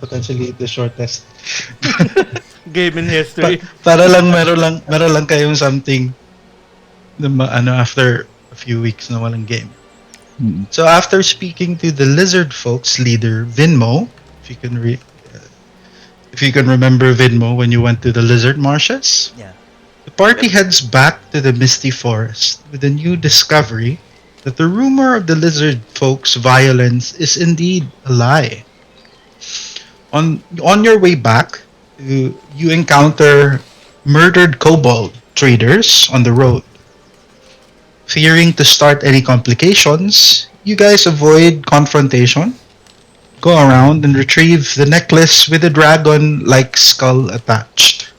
potentially the shortest. Game in history. Para lang meron lang kayong something na after a few weeks na walang game. Mm. So after speaking to the lizard folks leader Vinmo, if you can if you can remember Vinmo when you went to the lizard marshes, Yeah. the party heads back to the misty forest with a new discovery that the rumor of the lizard folks' violence is indeed a lie. On your way back, you encounter murdered kobold traders on the road. Fearing to start any complications, you guys avoid confrontation, go around and retrieve the necklace with a dragon like skull attached.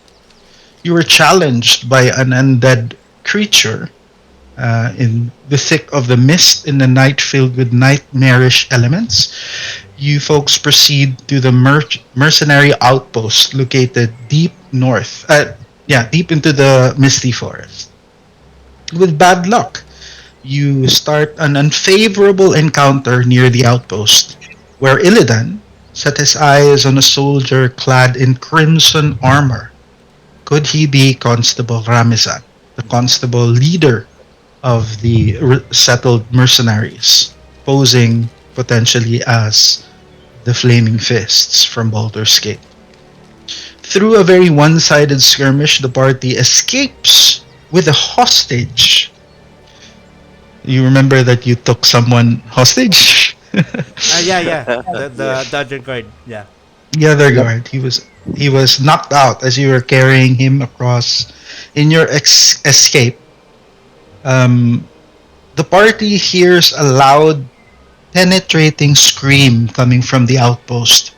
You were challenged by an undead creature in the thick of the mist in the night filled with nightmarish elements. You folks proceed to the mercenary outpost located deep north. Deep into the misty forest. With bad luck, you start an unfavorable encounter near the outpost, where Illidan set his eyes on a soldier clad in crimson armor. Could he be Constable Ramizan, the constable leader of the settled mercenaries, posing potentially as the Flaming Fists from Baldur's Gate? Through a very one-sided skirmish, the party escapes with a hostage. You remember that you took someone hostage? Yeah. The dungeon card. Yeah. The other Yep. guard, he was knocked out as you were carrying him across in your escape. Um, the party hears a loud, penetrating scream coming from the outpost.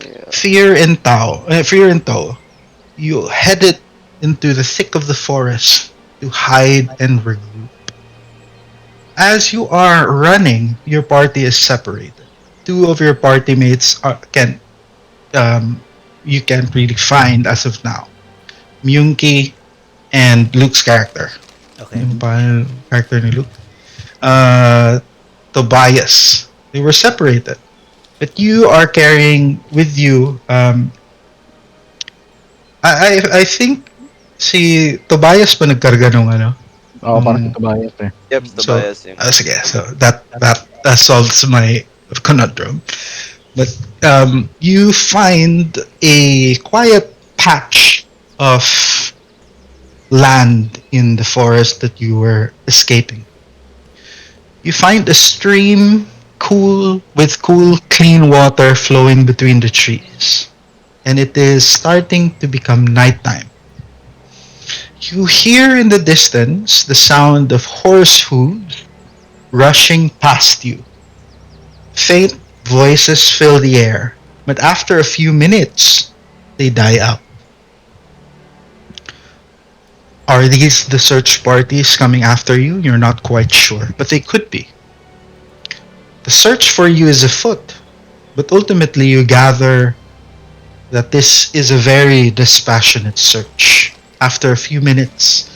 Yeah. Fear and tow, you headed into the thick of the forest to hide and regroup. As you are running, your party is separated. Two of your party mates um, you can't really find as of now. Myunki and Luke's character. Okay. Yung character ni Luke. Uh, Tobias. They were separated. But you are carrying with you. I think si Tobias pa nagkarga nung ano. Oo, parang nung- si Tobias eh. Yep, so, Tobias yun. sige. So that solves my conundrum. But you find a quiet patch of land in the forest that you were escaping. You find a stream with cool, clean water flowing between the trees. And it is starting to become nighttime. You hear in the distance the sound of horse hooves rushing past you. Faint voices fill the air, but after a few minutes, they die out. Are these the search parties coming after you? You're not quite sure, but they could be. The search for you is afoot, but ultimately you gather that this is a very dispassionate search. After a few minutes,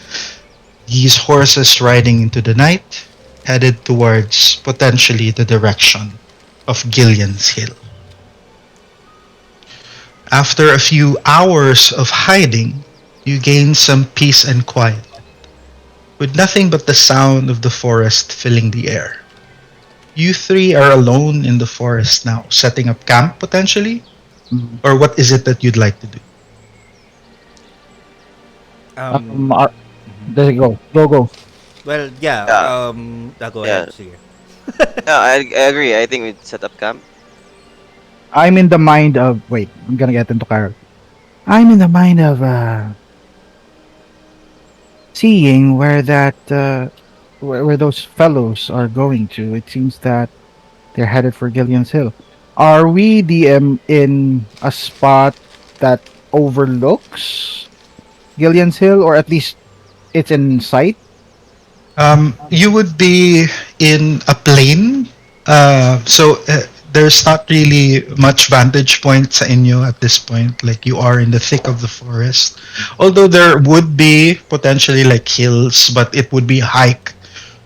these horses riding into the night headed towards potentially the direction of Gillian's Hill. After a few hours of hiding, you gain some peace and quiet, with nothing but the sound of the forest filling the air. You three are alone in the forest now, setting up camp potentially? Mhm. Or what is it that you'd like to do? There you go. Go. Well, yeah. Yeah. Go Yeah. ahead. Sige. Yeah, I agree. I think we set up camp. I'm in the mind of wait, I'm gonna get into character. I'm in the mind of seeing where that where those fellows are going to. It seems that they're headed for Gillian's Hill. Are we in a spot that overlooks Gillian's Hill, or at least it's in sight? You would be in a plain, there's not really much vantage point sa inyo at this point. Like you are in the thick of the forest. Although there would be potentially like hills, but it would be a hike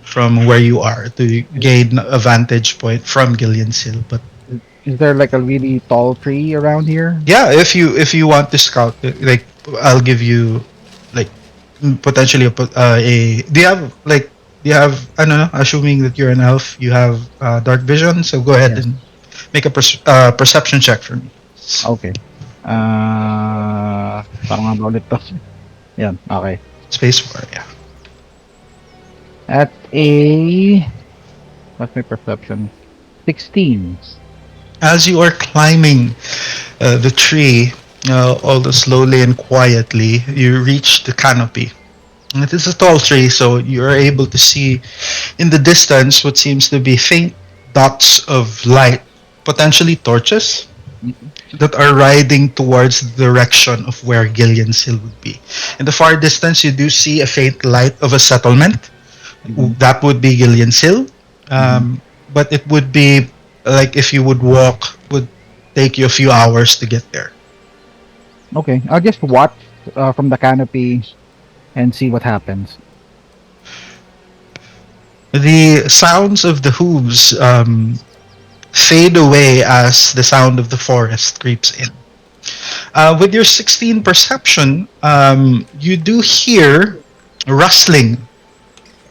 from where you are to gain a vantage point from Gillian's Hill. But Is there like a really tall tree around here? Yeah, if you want to scout, like I'll give you like potentially a. Do you have like do you have I don't know? Assuming that you're an elf, you have dark vision. So go ahead Yes. and make a perception check for me. Okay. Paano nga ba ulit to? Yan, okay. Space bar, yeah. At a what's my perception? 16. As you are climbing the tree, although slowly and quietly, you reach the canopy. And it is a tall tree, so you are able to see in the distance what seems to be faint dots of light, potentially torches, Mhm. that are riding towards the direction of where Gillian's Hill would be. In the far distance, you do see a faint light of a settlement. Mhm. That would be Gillian's Hill. Mhm. But it would be like if you would walk, would take you a few hours to get there. Okay, I'll just watch from the canopy and see what happens. The sounds of the hooves fade away as the sound of the forest creeps in. With your 16 perception, you do hear rustling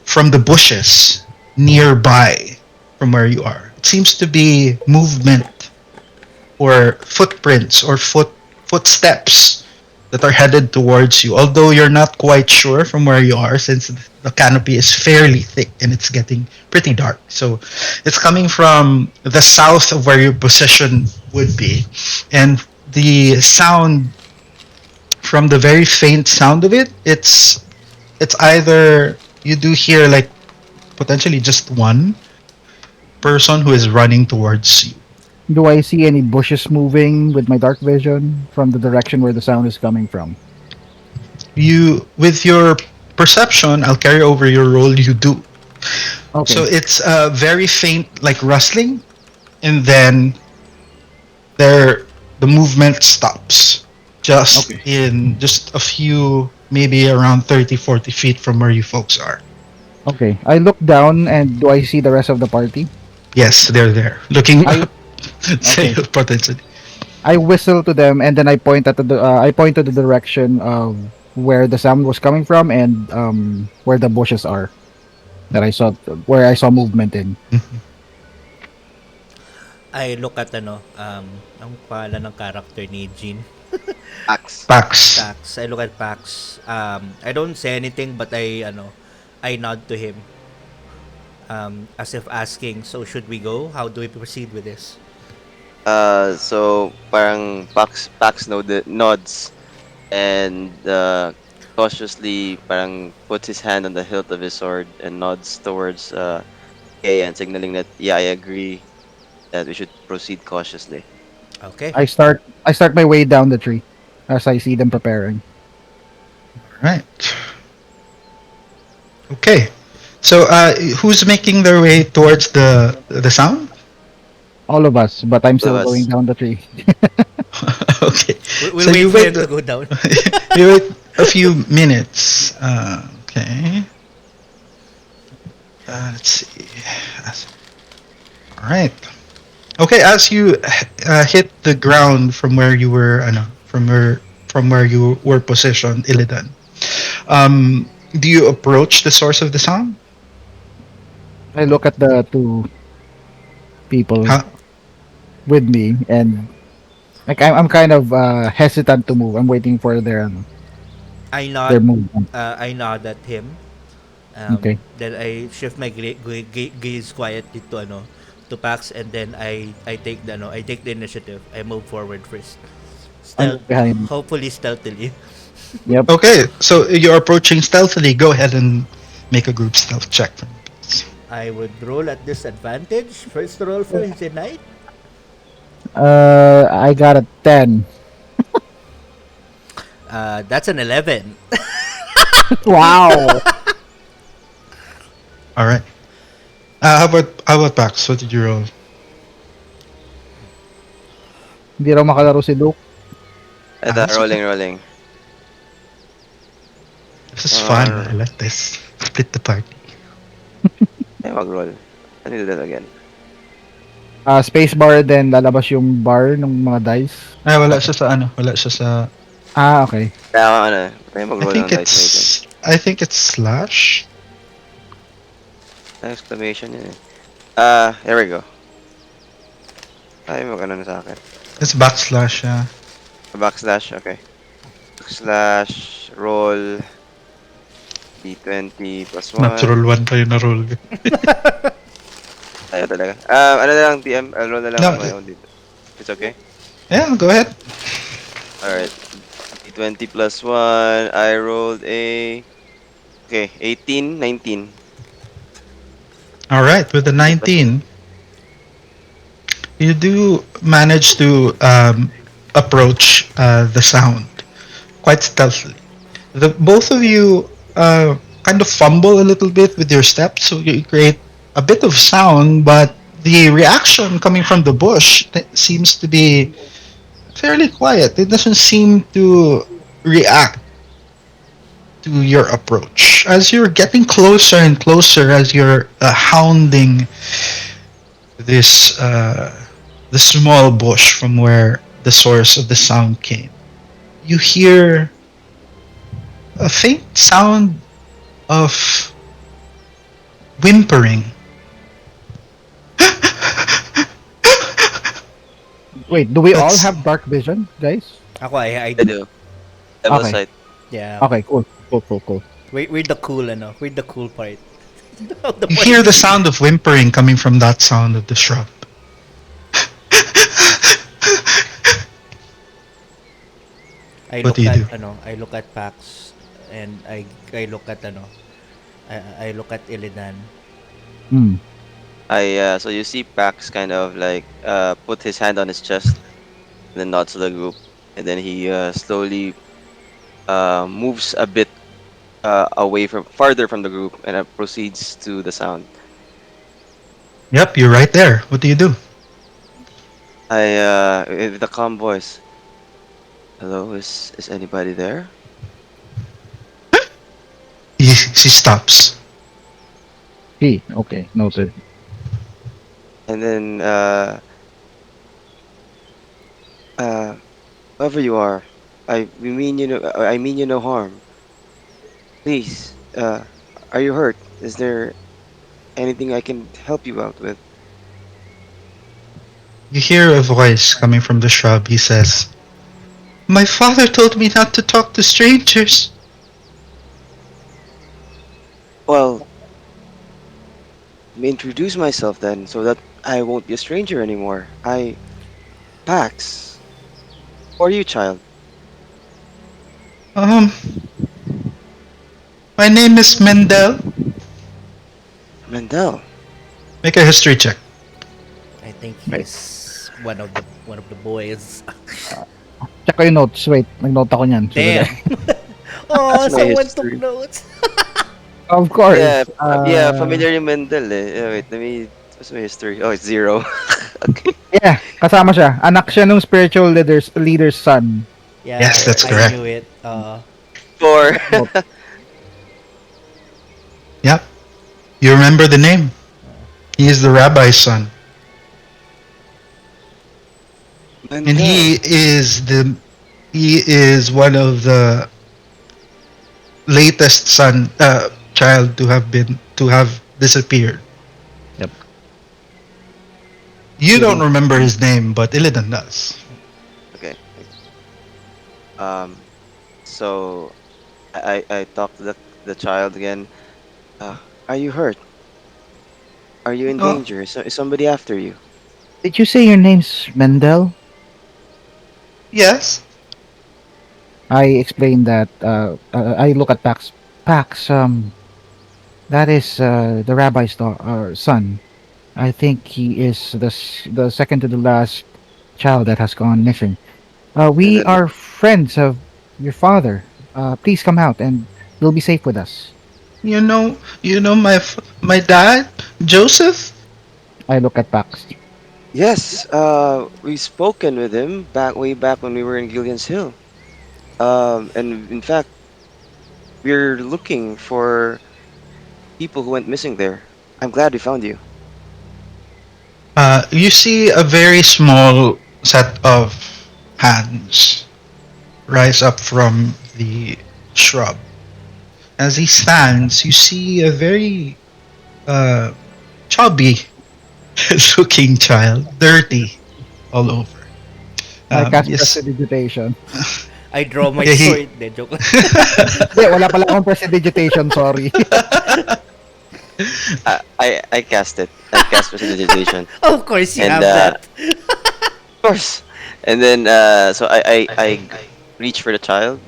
from the bushes nearby from where you are. It seems to be movement or footprints or footsteps that are headed towards you. Although you're not quite sure from where you are, since the canopy is fairly thick and it's getting pretty dark. So it's coming from the south of where your position would be, and the sound from the very faint sound of it, it's either you do hear like potentially just one person who is running towards you. Do I see any bushes moving with my dark vision from the direction where the sound is coming from? You, with your perception, I'll carry over your roll. You do. So Okay. it's very faint, like rustling, and then there the movement stops just Okay. in just a few, maybe around 30, 40 feet from where you folks are. Okay. I look down and do I see the rest of the party? Yes, they're there looking I up. Say okay. potentially. I whistle to them and then I point to the direction of where the sound was coming from and where the bushes are that I saw where I saw movement in. Mhm. I look at ang pangalan ng character ni Jean. Axe. Pax. Pax. I look at Pax. I don't say anything but I nod to him. As if asking, so should we go? How do we proceed with this? So parang Pax nods and cautiously parang puts his hand on the hilt of his sword and nods towards Kay and signaling that yeah, I agree that we should proceed cautiously. Okay. I start my way down the tree as I see them preparing. Right. Okay. So who's making their way towards the sound? All of us, but I'm All of still going us. down the tree. Okay. We'll So wait you for wait. him to go down. You wait a few minutes. Okay. Let's see. All right. Okay. As you hit the ground from where you were, from where you were positioned, Illidan. Do you approach the source of the sound? I look at the two people Huh? with me and like I'm kind of hesitant to move. I'm waiting for I their nod. movement. I nod at him. Okay. Then I shift my gaze quietly to Pax, and then I take I take the initiative. I move forward first. I Stealth, move behind. hopefully stealthily. Yep. Okay. So you're approaching stealthily. Go ahead and make a group stealth check for me, please. I would roll at disadvantage. First roll for his night. I got a 10. That's an 11. Wow. All right. How about Pax? What did you roll? Hindi raw makalaro si Luke. And That's okay. rolling. This is fun. I Uh, like this. Split the party. mag-roll. I need to do that again. Spacebar then lalabas yung bar ng mga dice? Ay, wala Okay. siya sa ano, wala siya sa... Okay. Kaya ano, tayo mag-roll ng dice ngayon dyan. I think it's slash. Exclamation yun eh. Here we go. Ay, mag-ano na sa akin. It's backslash, yeah. Backslash, okay. Backslash, roll, D20 plus 1. Natural one pa yung na-roll. Tayo talaga. Ano na lang, DM, I'll roll na lang No, on my own dito. It's okay? yeah, go ahead. Alright. D20 plus 1, I rolled a... Okay, 18, 19. All right, with the 19 plus 2. 19, you do manage to approach the sound quite stealthily. The both of you kind of fumble a little bit with your steps, so you create a bit of sound, but the reaction coming from the bush seems to be fairly quiet. It doesn't seem to react to your approach. As you're getting closer and closer, as you're hounding this the small bush from where the source of the sound came, you hear a faint sound of whimpering. Wait, do we all That's have dark vision, guys? Ako, I I do. do. Level Okay. sight. Yeah. Okay, cool. Cool. We're the cool, ano? We're the cool part of the you hear party. the sound of whimpering coming from that sound of the shrub. I What look do you at, do? I look at Pax, and I look at, I look at Illidan. Hmm. So you see Pax kind of like put his hand on his chest, and then nods to the group, and then he slowly moves a bit away from farther from the group and proceeds to the sound. Yep, you're right there. What do you do? With the calm voice. Hello, is anybody there? She stops. Okay, noted. And then uh whoever you are, I mean you no harm. Please, are you hurt? Is there anything I can help you out with? You hear a voice coming from the shrub. He says, "My father told me not to talk to strangers." Well, let me introduce myself then, so that I won't be a stranger anymore. Pax. Who are you, child? Um, my name is Mendel. Mendel. Make a history check. I think Wait. he's one of the boys. Check ko yung notes. Wait, nag-note ako niyan. Sandali. Damn. Oh, That's my someone took history. notes. Of course. Yeah, familiar yung Mendel eh. Wait, what's my history? Oh, it's 0. Okay. Yeah, kasama siya. Anak siya nung spiritual leader's son. Yeah, Yes, that's I correct. knew it. 4. Yep. You remember the name. He is the rabbi's son. And Mendel. he is one of the latest child to have disappeared. Yep. You don't Mhm. remember his name, but Illidan does. Okay. Um, so I talked to the child again. Are you hurt? Are you in Oh, danger? Is somebody after you? Did you say your name's Mendel? yes. I explained that. I look at Pax. Pax, that is the rabbi's son. I think he is the second to the last child that has gone missing. And We then are friends of your father. Please come out and you'll be safe with us. You know my dad, Joseph. I look at Pax. yes, we've spoken with him way back when we were in Gillian's Hill. And in fact, we're looking for people who went missing there. I'm glad we found you. You see a very small set of hands rise up from the shrub. As he stands, you see a very uh, chubby looking child, dirty all over. I cast Yes. prestidigitation. I draw my Yeah, he. sword. De, joke lang. Hindi, wala pala akong prestidigitation, sorry. I cast it. I cast prestidigitation, Of course you and have that. of course, and then so I reach for the child,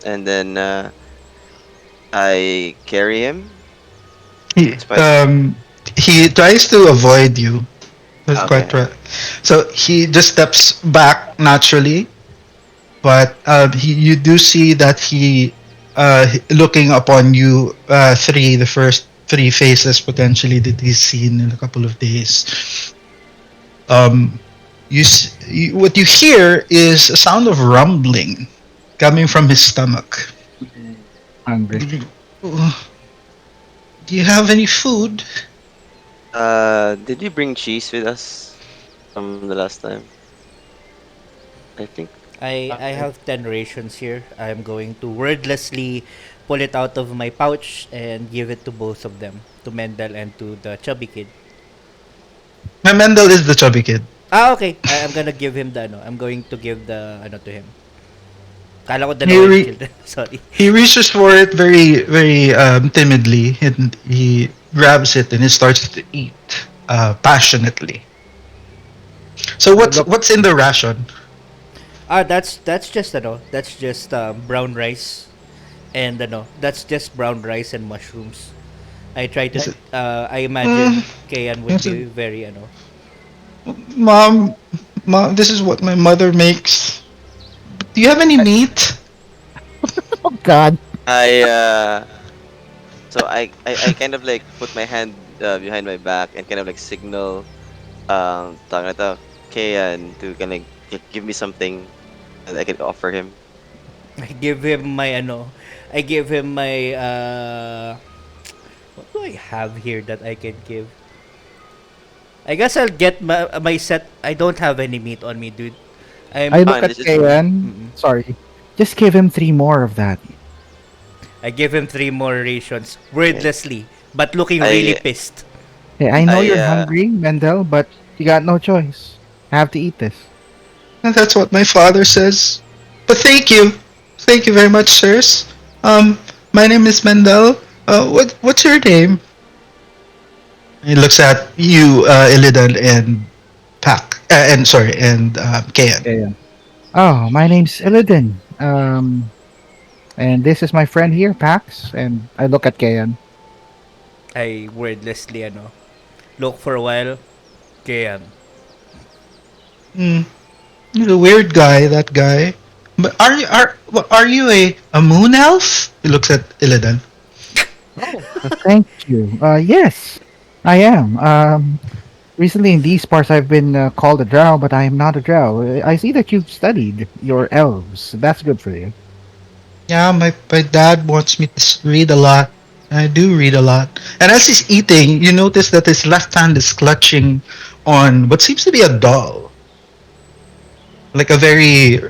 and then I carry him. he, Despite um, he tries to avoid you. That's quite okay, right. So he just steps back naturally, but you do see that looking upon you, the first three faces potentially that he's seen in a couple of days. Um, what you hear is a sound of rumbling coming from his stomach. Hungry. Do you have any food? did we bring cheese with us from the last time? I think. I have 10 rations here. I'm going to wordlessly pull it out of my pouch and give it to both of them, to Mendel and to the chubby kid. My Mendel is the chubby kid. Ah, okay. I'm gonna give him the ano. I'm going to give the ano to him. Kala ko He dalawa yung re- children. Sorry. he reaches for it very very timidly, and he grabs it and he starts to eat passionately. So I what's look, what's in the ration? Ah, that's just ano. That's just brown rice and ano. That's just brown rice and mushrooms. I try to Is it? I Mm, imagine Kayan would is it be very ano. mom, mom, this is what my mother makes. Do you have any meat? oh god. I so I kind of like put my hand behind my back and kind of like signal tawag na to, Kayan to kind of give me something that I could offer him. I give him my ano. I give him my what do I have here that I can give? I guess I'll get my set. I don't have any meat on me, dude. I I'm look Fine, at this is Kayan. mm-mm. Sorry. Just give him 3 more of that. I give him 3 more rations yeah. wordlessly, but looking really I pissed. Hey, I know I you're hungry, Mendel, but you got no choice. Have to eat this. That's what my father says. But thank you very much, sirs. Um, my name is Mendel. What's your name? He looks at you, Illidan, and and sorry, and Kayan. Kayan. Oh, my name's Illidan. And this is my friend here, Pax. And I look at Kayan. I wordlessly ano. Look for a while. Kayan. Hmm, he's a weird guy, that guy. But are you a moon elf? He looks at Illidan. Oh, thank you. Yes, I am. Recently in these parts, I've been called a drow, but I am not a drow. I see that you've studied your elves. That's good for you. Yeah, my dad wants me to read a lot. I do read a lot. And as he's eating, you notice that his left hand is clutching on what seems to be a doll. Like a very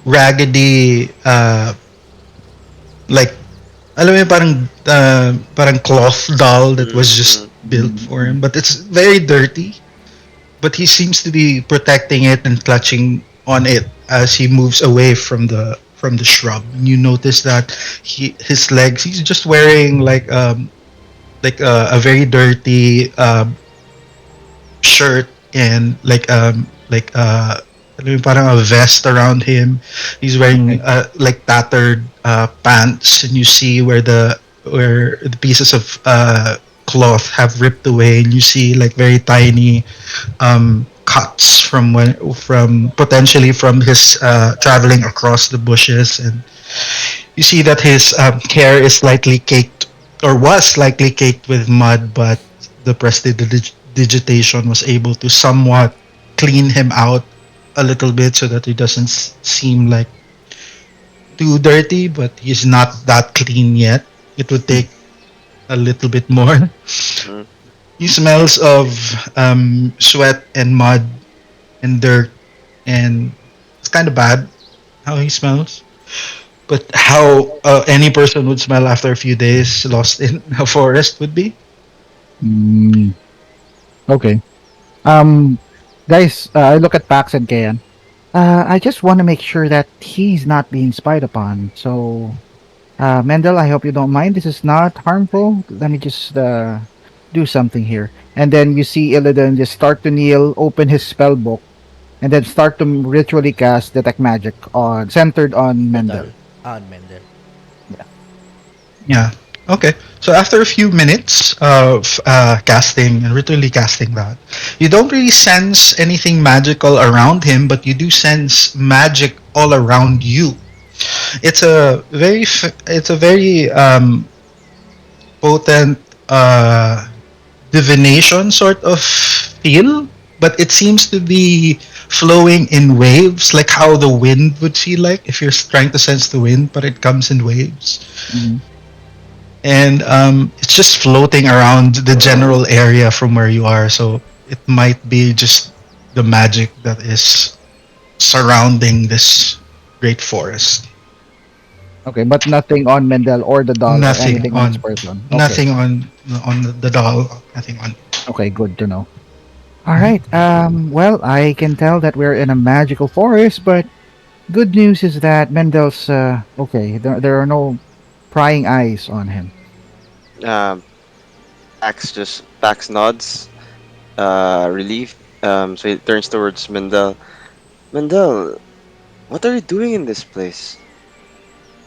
raggedy, like, alam mo yun, parang cloth doll that was mm-hmm. just built for him. But it's very dirty. But he seems to be protecting it and clutching on it as he moves away from the shrub. And you notice that his legs, he's just wearing like a very dirty shirt and alam mo yun, parang a vest around him. He's wearing Okay. like tattered pants, and you see where the pieces of cloth have ripped away, and you see like very tiny cuts from potentially from his traveling across the bushes, and you see that his hair is slightly caked or was slightly caked with mud, but the prestidigitation was able to somewhat clean him out a little bit so that he doesn't seem like too dirty, but he's not that clean yet. It would take a little bit more. Mm. He smells of sweat and mud and dirt, and it's kind of bad how he smells. But how any person would smell after a few days lost in a forest would be. Mm, okay. Um, guys, I look at Pax and Kayan. I just want to make sure that he's not being spied upon. So, Mendel, I hope you don't mind. This is not harmful. Let me just do something here. And then you see Illidan just start to kneel, open his spell book, and then start to ritually cast detect magic on centered on Mendel. Mendel. On Mendel. Yeah. Yeah. Okay. So after a few minutes of casting and ritually casting that, you don't really sense anything magical around him, but you do sense magic all around you. It's a very potent divination sort of feel, but it seems to be flowing in waves, like how the wind would feel like if you're trying to sense the wind, but it comes in waves. Mhm. And it's just floating around the general area from where you are. So it might be just the magic that is surrounding this great forest. Okay, but nothing on Mendel or the doll or Nothing anything on his on, person. Okay. nothing on the doll. Nothing on. Okay, good to know. All right. Well, I can tell that we're in a magical forest, but good news is that Mendel's okay. There are no prying eyes on him. Um, Pax nods, relieved. So he turns towards Mendel. Mendel, what are you doing in this place?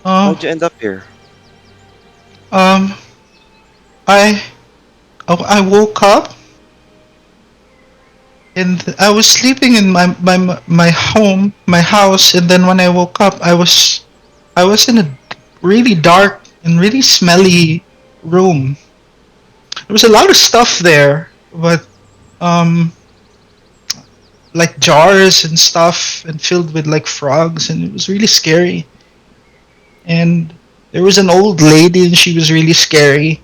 Oh, How'd you end up here? um, I I woke up and I was sleeping in my home, my house, and then when I woke up, I was in a really dark and really smelly room. There was a lot of stuff there, but um, like jars and stuff, and filled with like frogs, and it was really scary. And there was an old lady, and she was really scary.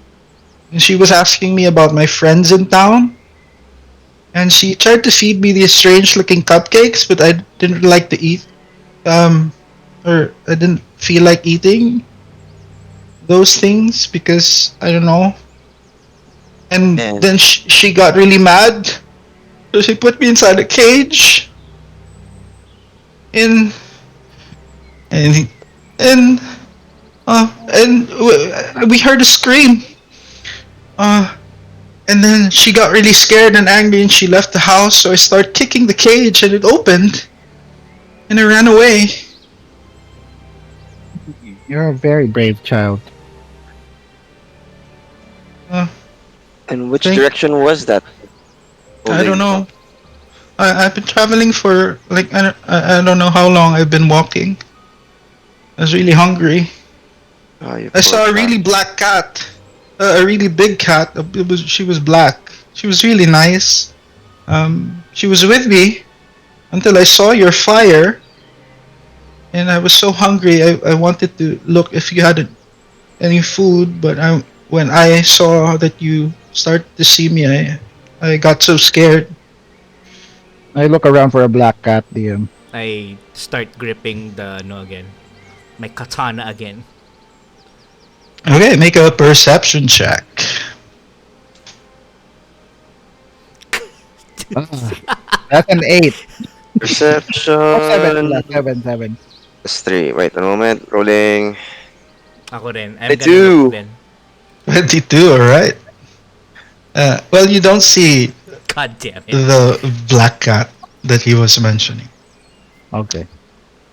And she was asking me about my friends in town, and she tried to feed me these strange-looking cupcakes, but I didn't like to eat. Um, or I didn't feel like eating those things because I don't know. And And then she got really mad, so she put me inside a cage, and and and we heard a scream. Uh, and then she got really scared and angry, and she left the house. So I started kicking the cage, and it opened, and I ran away. You're a very brave child. Uh, which thank direction was that old I don't lady know. from? I've been traveling for like I don't know how long I've been walking. I was really hungry. Oh, you I poor saw a child. really black cat, a really big cat. She was black. She was really nice. She was with me until I saw your fire, and I was so hungry. I wanted to look if you had any food, but when I saw that you started to see me, I got so scared. I look around for a black cat, DM. I start gripping the no again. My katana again. Okay, make a perception check. Ah, that's an 8. Oh, 7 pala. Perception. 7, 7. That's 3. Wait a moment. Rolling. Ako rin. I I'm gonna look do. then. 22, alright. Well, you don't see God damn it. the black cat that he was mentioning. Okay.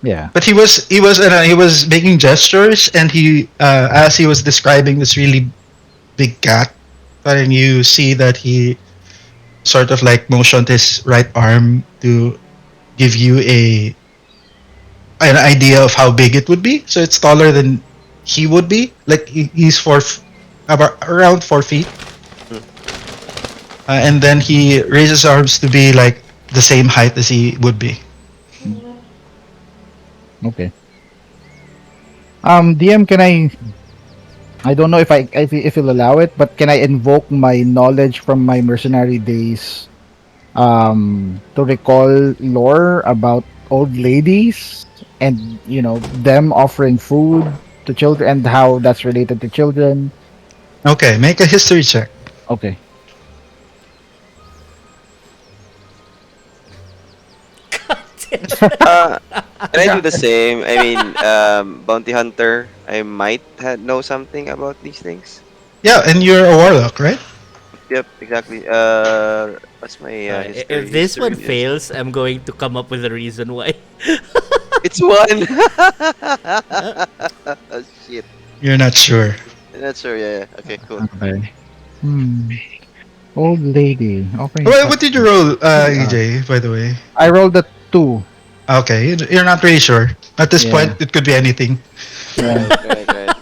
Yeah. But he was making gestures, and he as he was describing this really big cat, and you see that he sort of like motioned his right arm to give you a an idea of how big it would be. So it's taller than he would be. Like he's about around 4 feet, Hmm. and then he raises arms to be like the same height as he would be. Mm, okay. DM, can I I don't know if you'll allow it, but can I invoke my knowledge from my mercenary days to recall lore about old ladies and them offering food to children and how that's related to children? Okay, make a history check. Okay. Uh, can I do the same? I mean, bounty hunter. I might know something about these things. Yeah, and you're a warlock, right? Yep, exactly. What's my If history? this one History is fails, I'm going to come up with a reason why. it's one. Oh, shit. You're not sure. Not sure. Yeah, yeah. Okay, cool. Okay. Hmm. Old lady offering What did you substance. roll, Uh, EJ, by the way? I rolled a 2. Okay, you're not really sure. At this point, Yeah. it could be anything. Right. Right, right, right.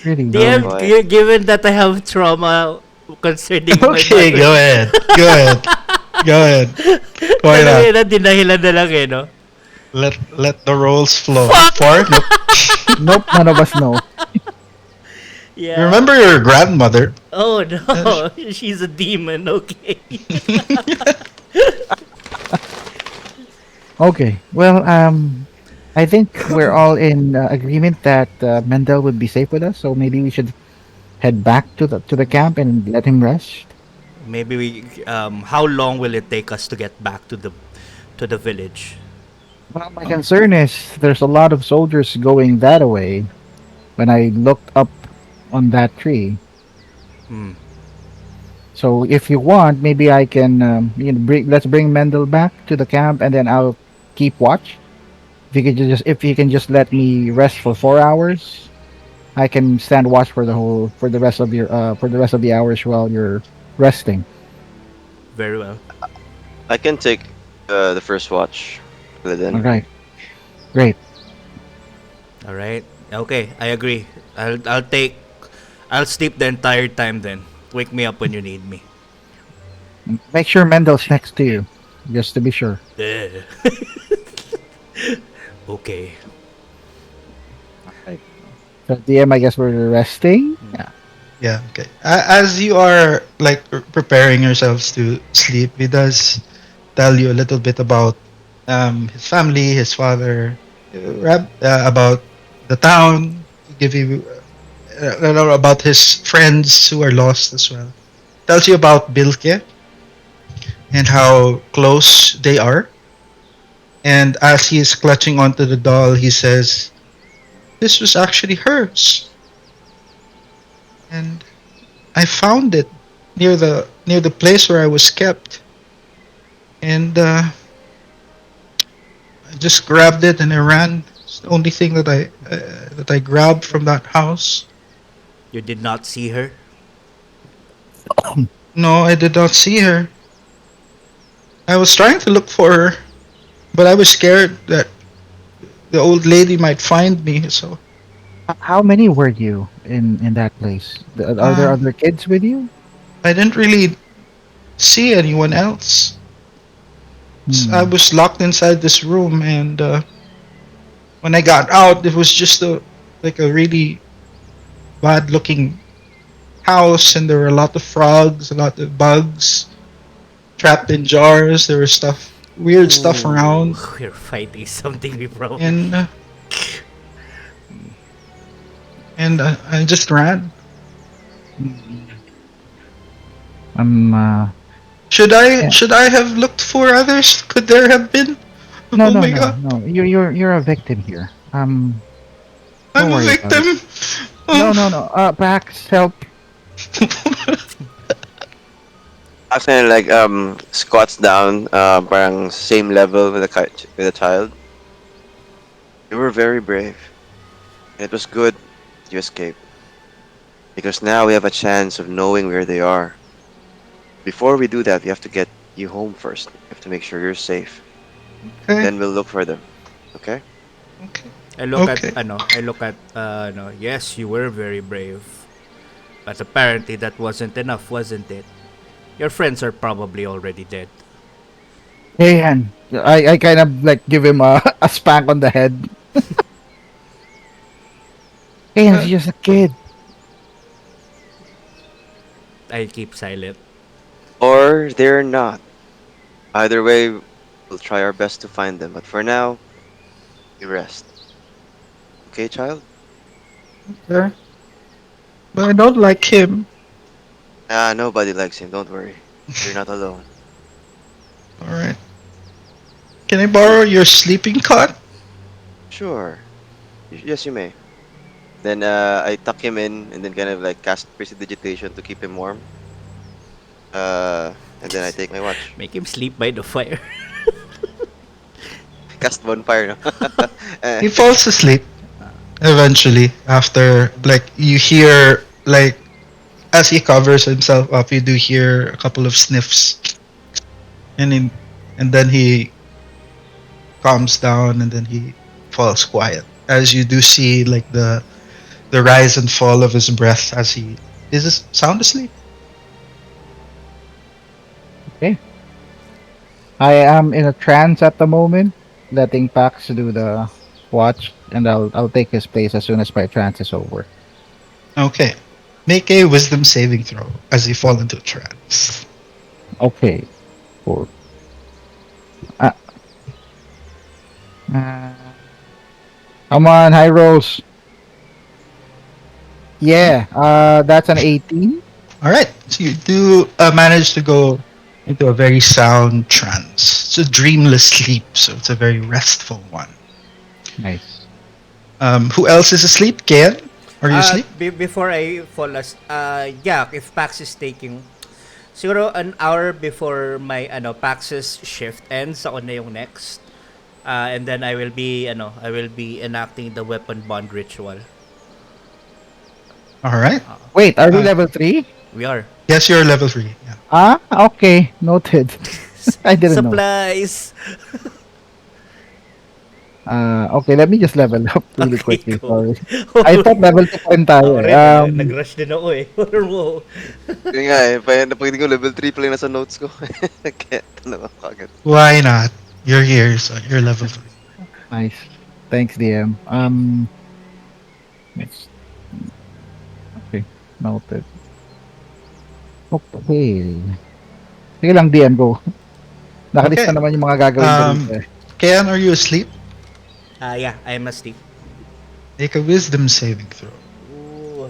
Really Oh DM, weird. boy. given that I have trauma concerning my Okay, mother. go ahead. Go ahead. Go ahead. Why Talaga not? yun, dinahilan na lang eh, no? Let the rolls flow. Fuck! 4? Nope. Nope, none of us know. You Yeah. remember your grandmother? Oh Uh, sh- no, she's a demon, okay. Okay. Well, I think we're all in agreement that Mendel would be safe with us, so maybe we should head back to the camp and let him rest. Maybe how long will it take us to get back to the village? Well, my concern is there's a lot of soldiers going that way. When I looked up on that tree, Hmm. so if you want, maybe I can let's bring Mendel back to the camp, and then I'll keep watch. If you can just let me rest for 4 hours, I can stand watch for the rest of the hours while you're resting. Very well. I can take the first watch. All Then. right, great. All right. Okay, I agree. I'll sleep the entire time then. Wake me up when you need me. Make sure Mendel's next to you, just to be sure. Ugh. Okay. Right. So DM, I guess we're resting. Yeah. yeah, okay. As you are like preparing yourselves to sleep, he does tell you a little bit about his family, his father, about the town, give you about his friends who are lost as well. Tells you about Bilke and how close they are. And as he is clutching onto the doll, he says, "This was actually hers, and I found it near the place where I was kept, and I just grabbed it and I ran. It's the only thing that I grabbed from that house. You did not see her? No, I did not see her. I was trying to look for her, but I was scared that the old lady might find me. So, How many were you in that place? Are there um, other kids with you? I didn't really see anyone else. I Hmm. was locked inside this room, and when I got out, it was just a really bad-looking house, and there were a lot of frogs, a lot of bugs trapped in jars. There was weird stuff Ooh, around, we're fighting something we probably. and I just ran. Um. Should I Yeah. should I have looked for others? Could there have been? No, Oh no, my no, god, no. You're a victim here. Don't I'm a worry about it. victim. No, no, Oh. no. Pax, help. I kind of like squats down, parang same level with with a child. You were very brave, and it was good you escaped because now we have a chance of knowing where they are. Before we do that, we have to get you home first. We have to make sure you're safe. Okay, Then we'll look for them. Okay? okay, I okay. look at no, yes, you were very brave. But apparently that wasn't enough, wasn't it? Your friends are probably already dead. Hey, Han. I kind of like give him a, a spank on the head. Hey, Han, Uh, he's just a kid. I keep silent. Or they're not. Either way, we'll try our best to find them. But for now, we rest. Okay, child? Okay. But I don't like him. Ah, nobody likes him. Don't worry. You're not alone. Alright. Can I borrow your sleeping cot? Sure. Yes, you may. Then I tuck him in and then kind of like cast prestidigitation to keep him warm. And then I Just take my watch. make him sleep by the fire. Cast bonfire, no? He falls asleep eventually after like you hear like as he covers himself up, you do hear a couple of sniffs, and in, and then he calms down, and then he falls quiet. As you do see like the rise and fall of his breath as he is sound asleep. Okay. I am in a trance at the moment, letting Pax do the watch, and I'll take his place as soon as my trance is over. Okay, make a wisdom saving throw as you fall into a trance. Okay. Cool. Uh, uh, come on, high rolls. Yeah. That's an 18. All right, so you do manage to go into a very sound trance. It's a dreamless sleep, so it's a very restful one. Nice. Who else is asleep? Ken, are you asleep? Before I fall yeah, if Pax is taking siguro an hour before my Pax's shift ends, ako na yung next. And then I will be enacting the weapon bond ritual. All right. Wait, are we Uh, level 3? We are. yes, you're level 3. Yeah. Ah, okay. Noted. I didn't know. Supplies. Okay, let me just level up really Okay, quickly. go. Sorry. I thought level 2 pa rin tayo. Ako rin, nag-rush din ako eh. Wow. Yun nga eh, napagdating ko level 3 pa lang nasa notes ko. Kaya tanong ako agad. Why not? You're here, so you're level 3. Nice. Thanks, DM. Next. Okay, noted. Okay. Sige lang, DM, go. Nakalista Okay. naman yung mga gagawin ko dito eh. Ken, are you asleep? Yeah, I am asleep. Make a wisdom saving throw. Ooh,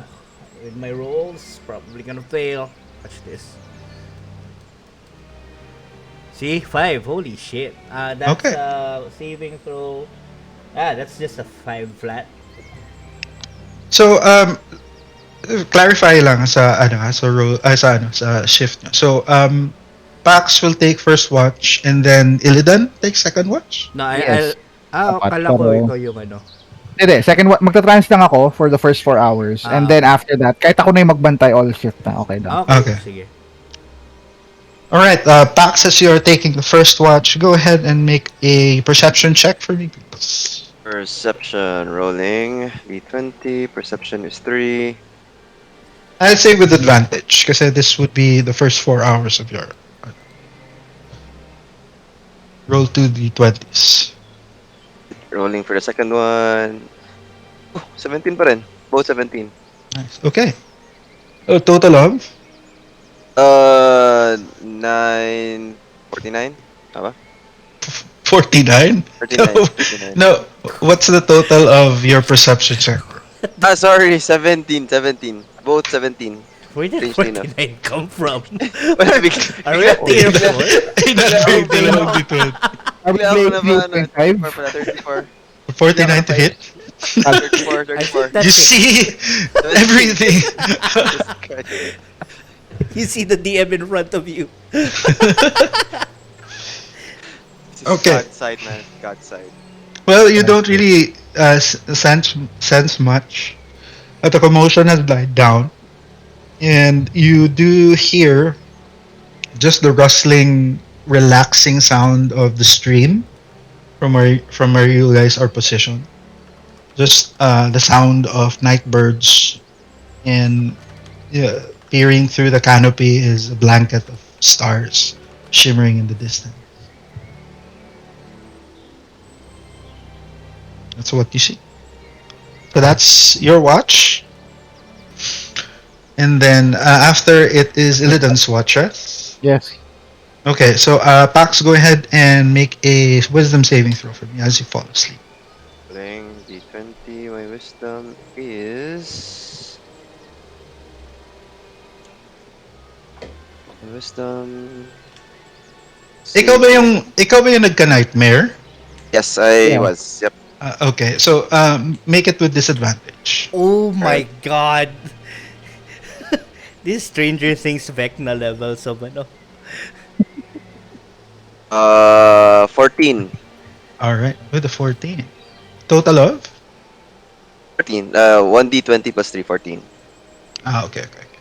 with my rolls, probably gonna fail. Watch this. See, 5. Holy shit. That's Okay. saving throw. That's just a 5 flat. So, clarify lang sa role, sa shift nyo. So, Pax will take first watch, and then Illidan takes second watch. No, Yes. Dapat, akala ko pero- ikaw yung Hindi, second magta-trans lang ako for the first 4 hours. And then after that, kahit ako na yung magbantay all shift na, okay lang. Okay, Okay. sige. All right, Pax, as you're taking the first watch, go ahead and make a perception check for me, please. Perception rolling. D20. Perception is 3. I'd say with advantage, because this would be the first 4 hours of your roll 2d20s. Rolling for the second one. Oh, 17 pa rin. Both 17. Nice. Okay. So total of 949. Tama? 49. 39. No, 39. no. What's the total of your perception check? Ah, sorry. 17. 17. Both 17. Where did Strangely enough. 49 come from? Wala, Are we at tier 4? Inadvertent lang dito. Are we Bigla ako playing naman, 3.5? 34 pala, 34. 49 to hit. 34, I 34. think that's You it. see everything. Jesus Christ. You see the DM in front of you. This is Okay. God's side, man. God's side. Well, you don't really sense much. But the commotion has died down, and you do hear just the rustling, relaxing sound of the stream from where you guys are positioned. Just the sound of night birds, and yeah, peering through the canopy is a blanket of stars shimmering in the distance. That's what you see. So that's your watch. And then after it is Illidan's watch, right? Yes. Okay, so Pax, go ahead and make a wisdom saving throw for me as you fall asleep. Playing D20, my wisdom is. My wisdom saving. Ikaw ba yung nagka-nightmare? Yes, I Yeah. was. Yep. Okay, so make it with disadvantage. Oh Alright. my god. This Stranger Things Vecna levels of ano. 14. All right, with a 14. Total of? 14. 1d20 plus 3, 14. Okay, okay, okay.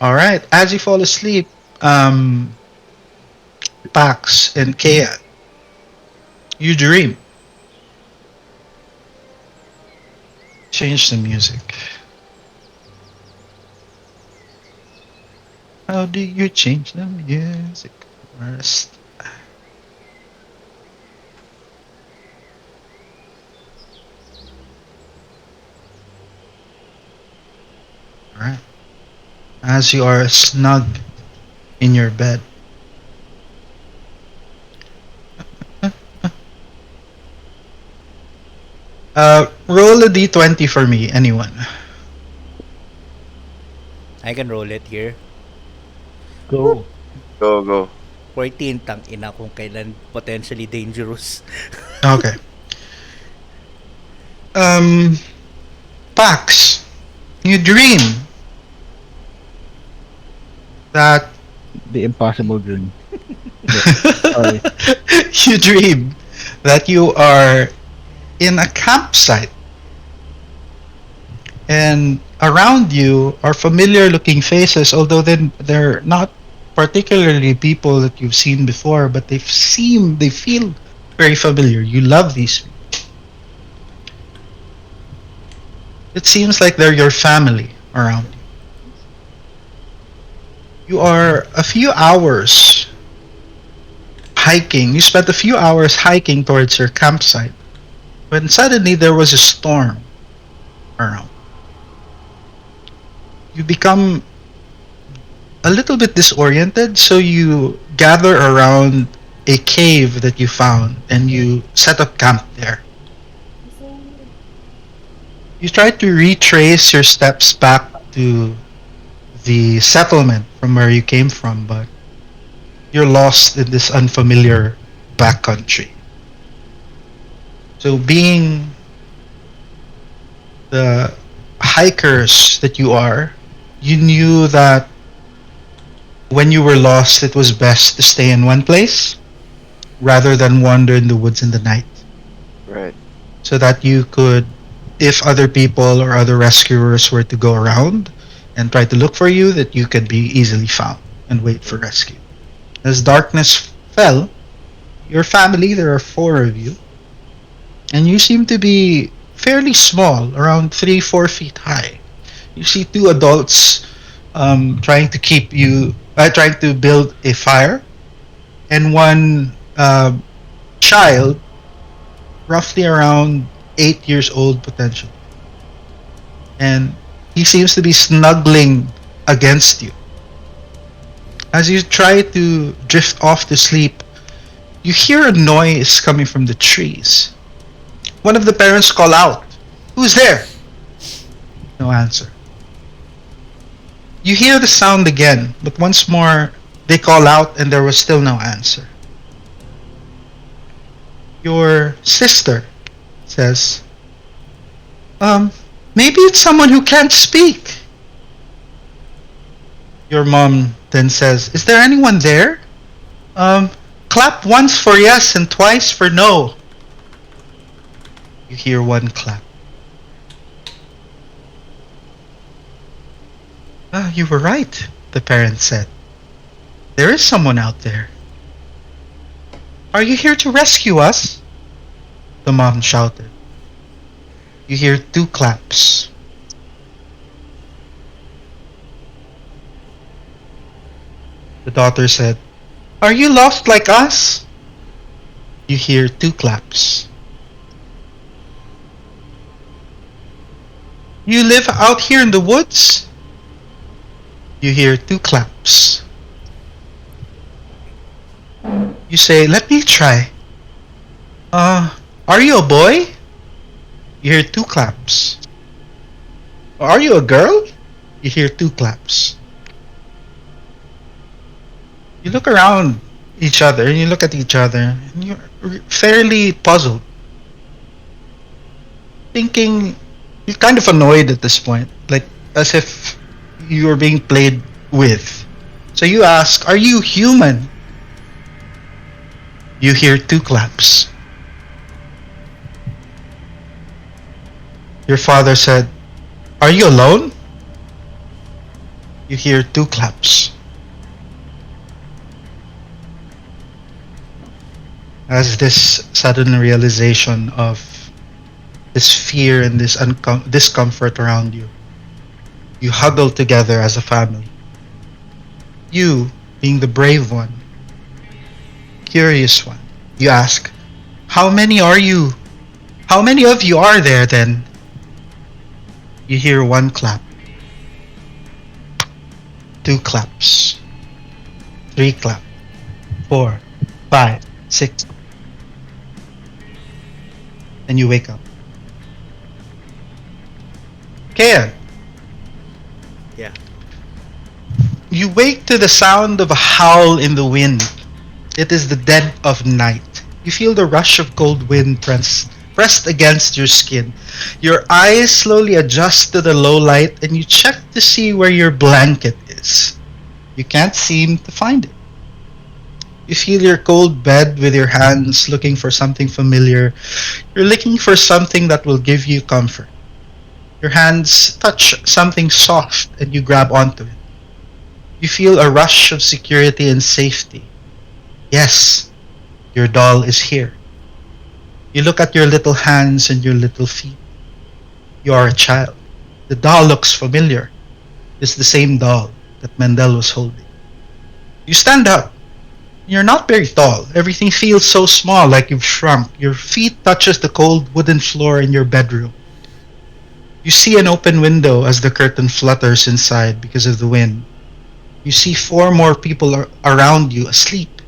All right, as you fall asleep, Pax and Kea, you dream. Change the music. How do you change the music? Rest. All right. As you are snug in your bed. Roll a d20 for me, anyone. I can roll it here. Go. Go, go. 14 tang ina kung kailan potentially dangerous. Okay. Um, Pax, you dream that The impossible dream. The, sorry. you dream that you are in a campsite and around you are familiar looking faces, although then they're not particularly people that you've seen before, but they feel very familiar. You love these people. It seems like they're your family around you. You are a few hours hiking. You spent a few hours hiking towards your campsite when suddenly there was a storm around. You become a little bit disoriented, so you gather around a cave that you found and you set up camp there. You try to retrace your steps back to the settlement from where you came from, but you're lost in this unfamiliar backcountry. So, being the hikers that you are, you knew that when you were lost, it was best to stay in one place rather than wander in the woods in the night, Right. so that you could, if other people or other rescuers were to go around and try to look for you, that you could be easily found and wait for rescue. As darkness fell, your family, there are four of you, and you seem to be fairly small, around 3, 4 feet high. You see two adults trying to trying to build a fire, and one child, roughly around 8 years old potentially, and he seems to be snuggling against you. As you try to drift off to sleep, you hear a noise coming from the trees. One of the parents call out, "Who's there?" No answer. You hear the sound again, but once more they call out and there was still no answer. Your sister says, maybe it's someone who can't speak. Your mom then says, "Is there anyone there? Um, clap once for yes and twice for no." You hear one clap. "Ah, you were right," the parent said. "There is someone out there." "Are you here to rescue us?" the mom shouted. You hear two claps. The daughter said, "Are you lost like us?" You hear two claps. "You live out here in the woods?" You hear two claps. You say, "Let me try." Are you a boy? You hear two claps. Are you a girl? You hear two claps. You look around each other and you look at each other and you're fairly puzzled, thinking you're kind of annoyed at this point, like as if you are being played with. So you ask, "Are you human?" You hear two claps. Your father said, "Are you alone?" You hear two claps. As this sudden realization of this fear and this discomfort around you, you huddle together as a family. You, being the brave one, curious one, you ask, "How many are you? How many of you are there then?" You hear one clap, two claps, three clap, four, five, six, and you wake up. Kaya, Yeah. you wake to the sound of a howl in the wind. It is the dead of night. You feel the rush of cold wind pressed against your skin. Your eyes slowly adjust to the low light and you check to see where your blanket is. You can't seem to find it. You feel your cold bed with your hands looking for something familiar. You're looking for something that will give you comfort. Your hands touch something soft and you grab onto it. You feel a rush of security and safety. Yes, your doll is here. You look at your little hands and your little feet. You are a child. The doll looks familiar. It's the same doll that Mendel was holding. You stand up. You're not very tall. Everything feels so small, like you've shrunk. Your feet touches the cold wooden floor in your bedroom. You see an open window as the curtain flutters inside because of the wind. You see four more people around you asleep.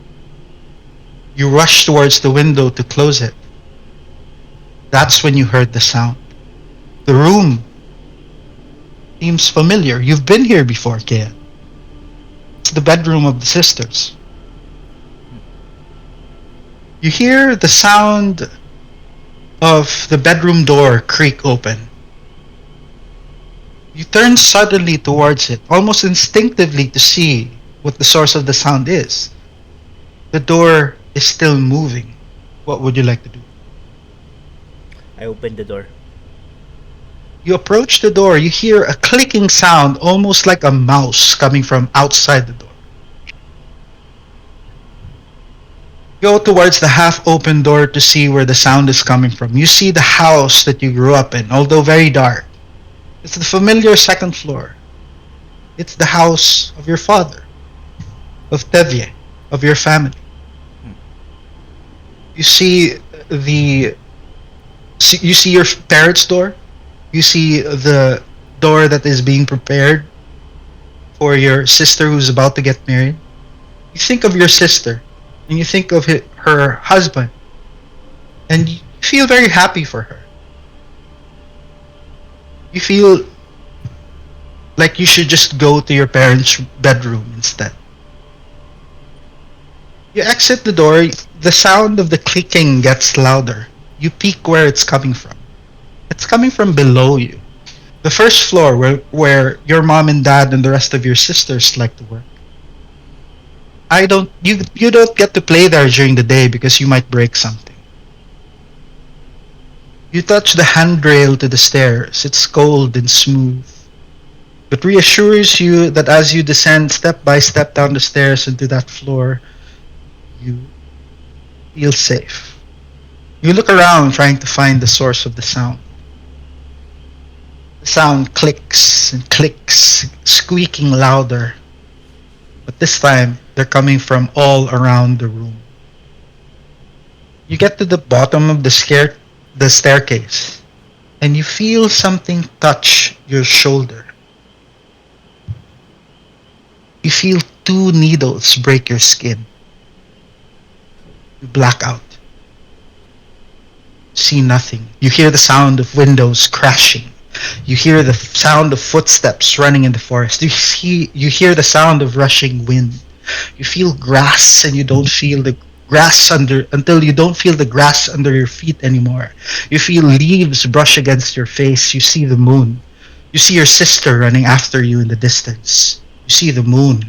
You rush towards the window to close it. That's when you heard the sound. The room seems familiar. You've been here before, Kea. It's the bedroom of the sisters. You hear the sound of the bedroom door creak open. You turn suddenly towards it, almost instinctively to see what the source of the sound is. The door is still moving. What would you like to do? I opened the door. You approach the door, you hear a clicking sound, almost like a mouse coming from outside the door. Go towards the half open door to see where the sound is coming from. You see the house that you grew up in, although very dark. It's the familiar second floor. It's the house of your father, of Tevye, of your family. You see the you see your parents' door. You see the door that is being prepared for your sister who's about to get married. You think of your sister and you think of her husband and you feel very happy for her. You feel like you should just go to your parents' bedroom instead. You exit the door, the sound of the clicking gets louder. You peek where it's coming from. It's coming from below you. The first floor where your mom and dad and the rest of your sisters like to work. You don't get to play there during the day because you might break something. You touch the handrail to the stairs. It's cold and smooth, but reassures you that as you descend step by step down the stairs into that floor, you feel safe. You look around trying to find the source of the sound. The sound clicks and clicks, squeaking louder, but this time they're coming from all around the room. You get to the bottom of the staircase, and you feel something touch your shoulder. You feel two needles break your skin. You black out. See nothing. You hear the sound of windows crashing. You hear the sound of footsteps running in the forest. You hear the sound of rushing wind. You feel grass and you don't feel the grass under until you don't feel the grass under your feet anymore. You feel leaves brush against your face. You see the moon. You see your sister running after you in the distance. You see the moon.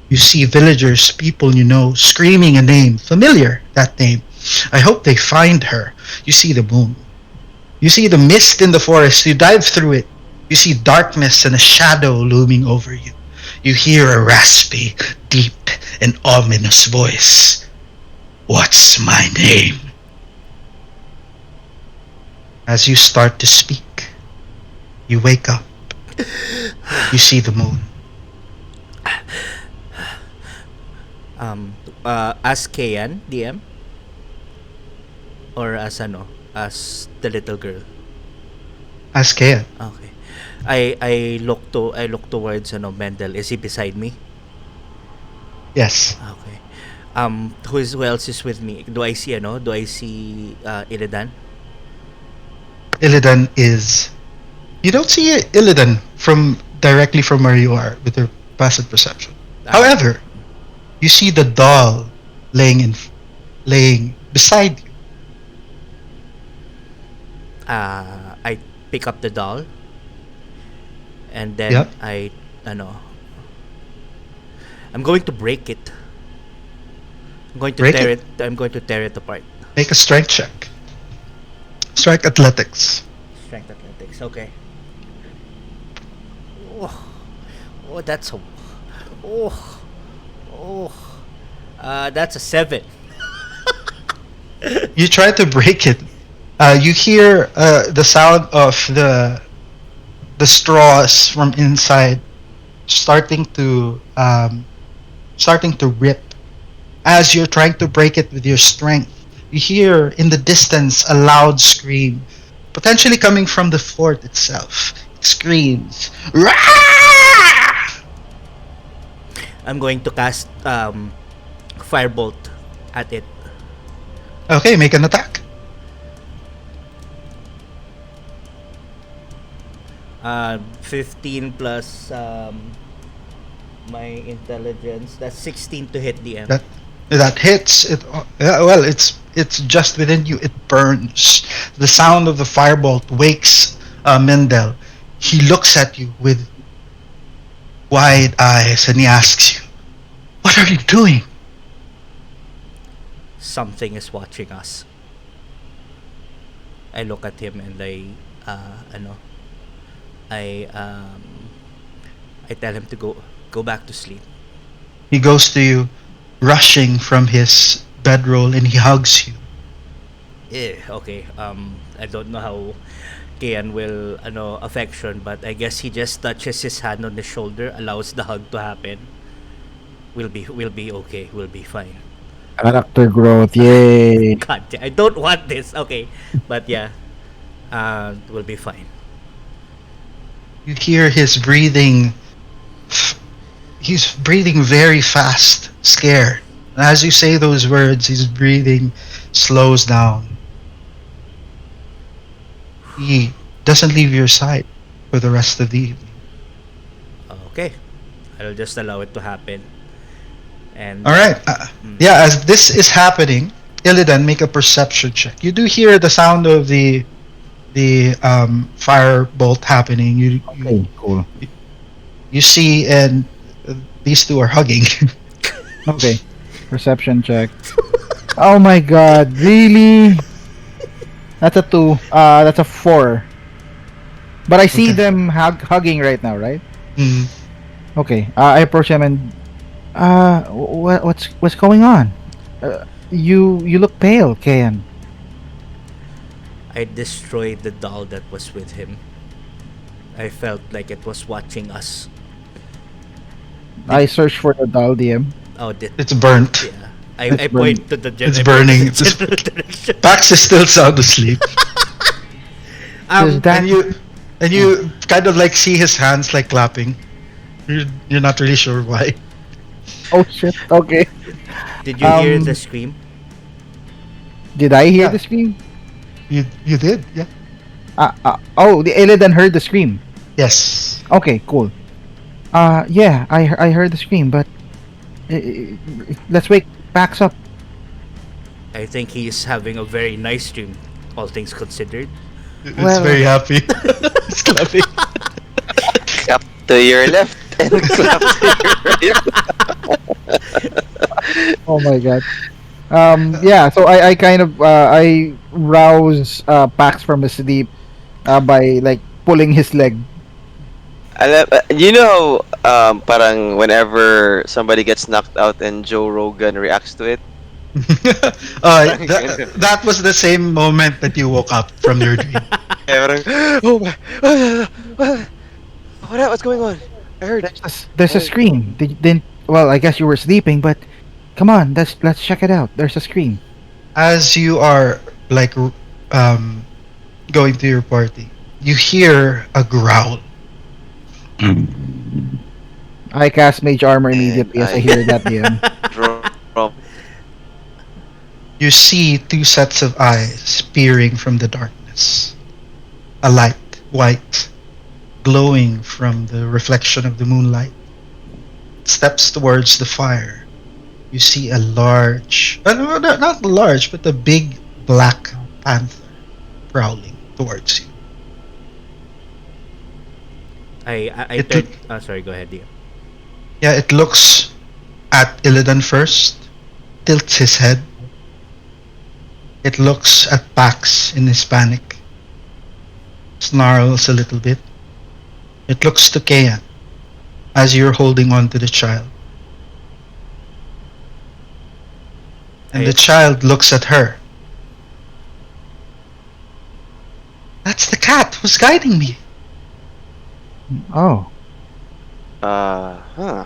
You see villagers, people you know, screaming a name, familiar, that name. I hope they find her. You see the moon. You see the mist in the forest. You dive through it. You see darkness and a shadow looming over you. You hear a raspy, deep, and ominous voice. What's my name? As you start to speak, you wake up. You see the moon. As Kayan, DM? Or as ano? As the little girl? Ask Kea. Okay. I look towards Mendel. Is he beside me? Yes. Okay. Who else is with me? Do I see Illidan? Illidan is. You don't see Illidan from directly from where you are with your passive perception. Ah, However, you see the doll laying beside you. I pick up the doll and then Yep. ano I'm going to break it. Break it. I'm going to tear it apart. Make a strength check. Strike athletics. Strength athletics. Okay. Oh, oh that's a oh oh that's a 7. You try to break it. You hear the sound of the straws from inside starting to rip as you're trying to break it with your strength. You hear in the distance a loud scream, potentially coming from the fort itself. It screams, "Rah!" I'm going to cast firebolt at it. Okay, make an attack. 15 plus my intelligence. That's 16 to hit DM. That hits it. Yeah, well, it's just within you. It burns. The sound of the firebolt wakes Mendel. He looks at you with wide eyes and he asks you, "What are you doing?" Something is watching us. I look at him and I I tell him to go back to sleep. He goes to you, rushing from his bedroll, and he hugs you. Okay. I don't know how Kian will affection, but I guess he just touches his hand on the shoulder, allows the hug to happen. We'll be okay. We'll be fine. Character growth, yay! God, I don't want this. Okay, but yeah, we'll be fine. You hear his breathing. He's breathing very fast, scared. And as you say those words, his breathing slows down. He doesn't leave your side for the rest of the evening. Okay, I'll just allow it to happen. And All right. Yeah, as this is happening, Illidan, make a perception check. You do hear the sound of the fire bolt happening. Okay, cool. You see, and these two are hugging. Okay, perception check. Oh my god, really? That's a 2. That's a 4. But I see Okay. them hugging right now, right? Mm. Okay. I approach them and what's going on? You look pale, Kayan. I destroyed the doll that was with him. I felt like it was watching us. I search for the doll, DM. Oh, It's burnt. yeah. It's I point to the It's I point to burning. the It's just- general direction. Pax is still sound asleep. Does that And you kind of like see his hands like clapping. You're not really sure why. Oh shit. Okay. Did you hear the Um, scream? did I hear Yeah, the scream? you did. Yeah. Oh, the Illidan heard the scream. Yes. Okay, cool. Yeah, I heard the scream, but let's wake Pax up. I think he's having a very nice dream, all things considered. It's very Well, happy. It's clapping. Clap to your left and clap to your right. oh my god. Yeah. So I kind of I rouse Pax from his sleep by like pulling his leg. You know, parang whenever somebody gets knocked out and Joe Rogan reacts to it, parang That, ganun. that was the same moment that you woke up from your dream. Yeah, parang, oh my, what's going on? I heard. There's a I, scream. Didn't well, I guess you were sleeping, but come on, let's check it out. There's a scream. As you are like um, going to your party, you hear a growl. I cast Mage Armor and immediately as I I hear that DM. drop. You see two sets of eyes peering from the darkness. A light, white, glowing from the reflection of the moonlight, steps towards the fire. You see a large, no, not large, but a big black panther prowling towards you. I It, turned. Sorry, go ahead, Dio. yeah, it looks at Illidan first, tilts his head. It looks at Pax in his panic, snarls a little bit. It looks to Kayan as you're holding on to the child. And the I child looks at her. That's the cat who's guiding me. Oh, Huh.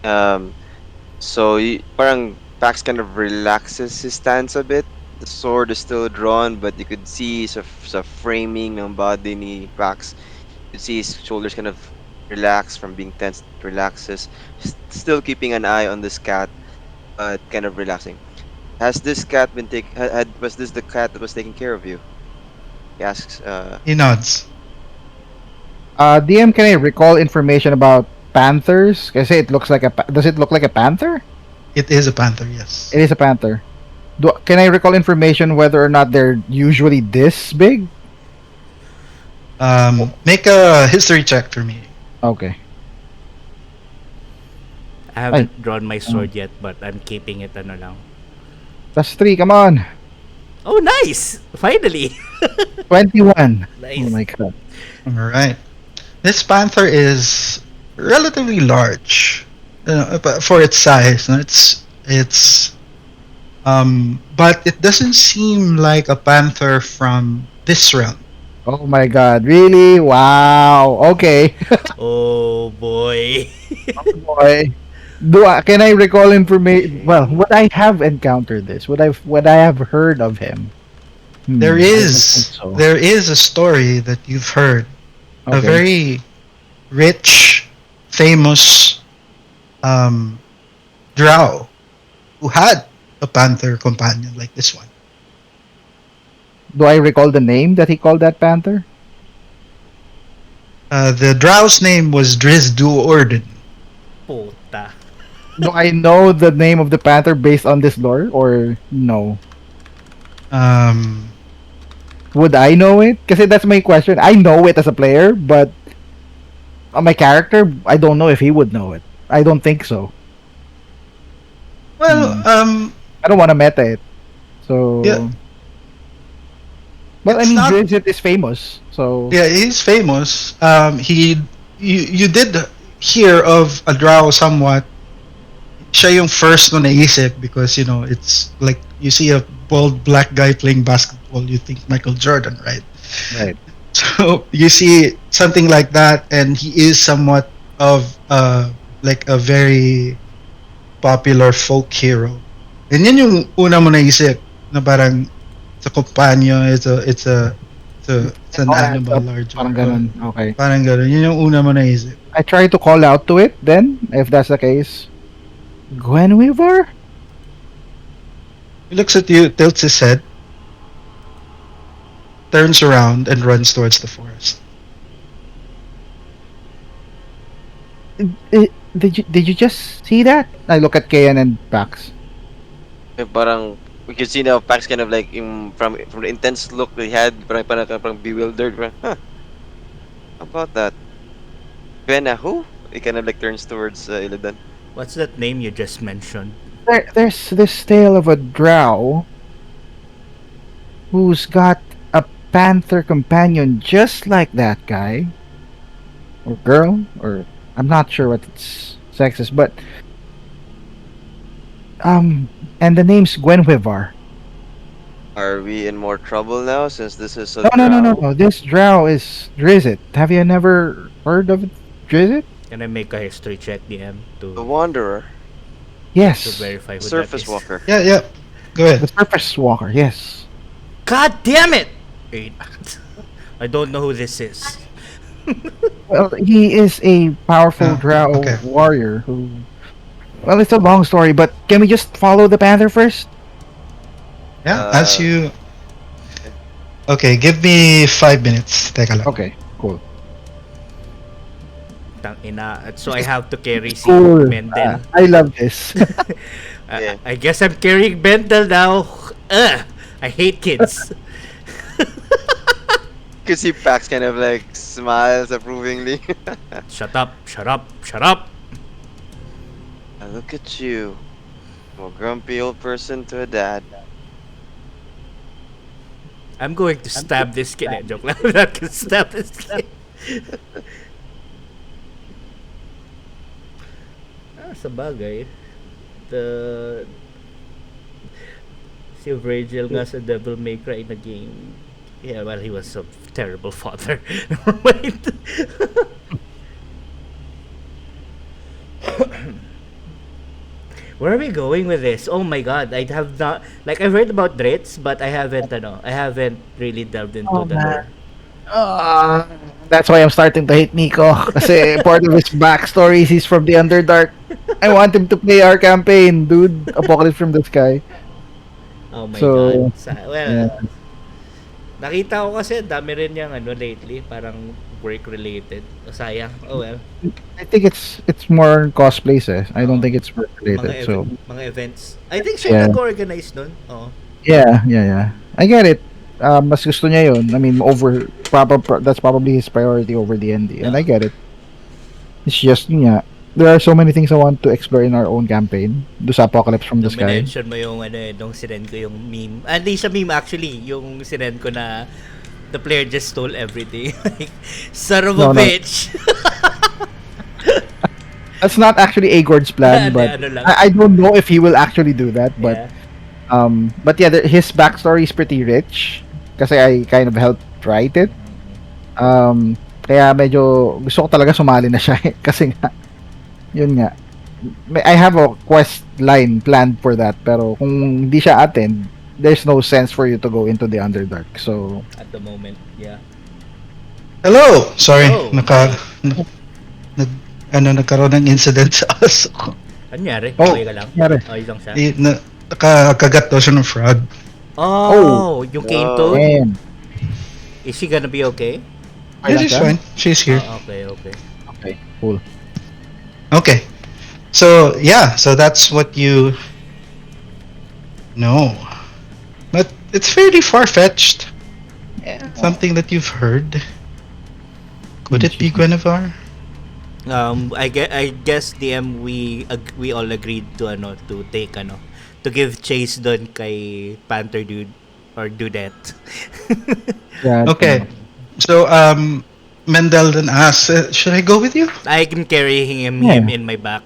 Um, so parang Pax kind of relaxes his stance a bit. The sword is still drawn, but you could see sa framing ng body ni Pax. You could see his shoulders kind of relax from being tense, relaxes. Still keeping an eye on this cat, but kind of relaxing. Has this cat been was this the cat that was taking care of you? He asks. He nods. DM, can I recall information about panthers? Kasi it looks like does it look like a panther? It is a panther, yes. It is a panther. Can I recall information whether or not they're usually this big? Make a history check for me. Okay. I Ay, haven't drawn my sword yet, but I'm keeping it ano lang. that's 3. Come on. Oh, nice! Finally! 21. Nice. Oh my god. All right. This panther is relatively large but for its size. No? But it doesn't seem like a panther from this realm. Oh my god. Really? Wow. Okay. Oh boy. Boy. Can I recall information? Well, would I have encountered this? Would I have heard of him? There I don't think is so. there is a story that you've heard. A Okay. very rich, famous um, drow who had a panther companion like this one. Do I recall the name that he called that panther? The drow's name was Driz Du Orden. Puta. Do I know the name of the panther based on this lore or no? Um, Would I know it? Kasi that's my question. I know it as a player, but on my character, I don't know if he would know it. I don't think so. well, I don't want to meta it. yeah, So, well, I it's mean, not. Drizzt is famous. So, Yeah, he's famous. You did hear of a drow somewhat. Siya yung first no naisip because it's like you see a bald black guy playing basketball, you think Michael Jordan, right? right. So you see something like that, and he is somewhat of like a very popular folk hero. And yun yung una mo naisip na parang it's a companion, it's an All adds animal up. larger. Parang ganun. Okay. Parang gano'n. Yun yung una mo naisip. I try to call out to it then, if that's the case. Gwenwivar? He looks at you, tilts his head, turns around, and runs towards the forest. Did you just see that? I look at Kayan and Pax. Parang we could see now Pax kind of like from the intense look that he had, parang bewildered. Parang, huh, how about that? Vena who? He kind of like turns towards Illidan. What's that name you just mentioned? There's this tale of a drow who's got a panther companion just like that guy or girl, or I'm not sure what its sex is, but and the name's Gwenwivar. Are we in more trouble now since this is a No. drow? This drow is Drizzt. Have you never heard of it, Drizzt? Can I make a history check, DM, The to Wanderer, Yes, verify who that Surface is? Walker. Yeah, yeah. Go the ahead. surface walker. Yes. God damn it! Wait. I don't know who this is. Well, he is a powerful drow Okay. warrior who. Well, it's a long story, but can we just follow the panther first? Yeah, as Uh, you... Okay, give me 5 minutes. Teka lang. Okay, cool. Tang ina. So I have to carry si Cool. Mendel. I love this. Yeah. I guess I'm carrying Mendel now. Ugh! I hate kids. You can see Pax kind of like smiles approvingly. Shut up, shut up, shut up! Look at you, from a grumpy old person to a dad. I'm going to stab this kid. Joke lang. I'm not gonna stab this kid. Sa bagay. The... Si Virgil nga sa Devil May Cry na game. Yeah, well, he was a terrible father. Never mind. Where are we going with this? Oh my god, I have not, like, I've heard about Dritz, but I haven't really delved into Oh, the man. lore. Uh, that's why I'm starting to hate Nico. Kasi part of his backstory is he's from the Underdark. I want him to play our campaign, dude. Apocalypse from the Sky. Oh my So, god. Well, yeah. nakita ko kasi dami rin yung lately, parang work related. Sayang. Oh well. I think it's more cosplays eh. I don't Oo. think it's work related. So, Mga events. I think siya Yeah. nag-organize nun. Oo. yeah. I get it. Mas gusto niya yun. I mean, that's probably his priority over the ND. And I get it. It's just, yeah. There are so many things I want to explore in our own campaign. Do sa Apocalypse from the Nung Sky. mention mo yung nung sinend ko yung meme. Hindi siya meme actually. Yung sinend ko na the player just stole everything. Like, son of a No. bitch. That's not actually Agord's plan, Hindi, but ano lang. I don't know if he will actually do that. Yeah. But yeah, his backstory is pretty rich. Kasi I kind of helped write it. Kaya medyo gusto ko talaga sumali na siya eh. Kasi nga, yun nga. I have a quest line planned for that. Pero kung hindi siya attend, there's no sense for you to go into the Underdark. So, At the moment, yeah. Hello! Sorry, Hello. nagkaroon ng incident sa aso ko. Anyari? Oh, Okay ka lang? nangyari. Okay lang siya? Nakakagat daw siya ng frog. Oh, yung cane Oh. toad? man. Is she gonna be okay? Yeah, she's fine. She's here. Okay. Okay, cool. Okay. So, yeah, so that's what you know. But it's fairly far-fetched. Something that you've heard. Could it be Guinevere? I guess DM we all agreed to take to give chase doon kay Panther dude or dudette. Yeah. Okay. So, Mendel then asks, should I go with you? I can carry him Yeah. in my back.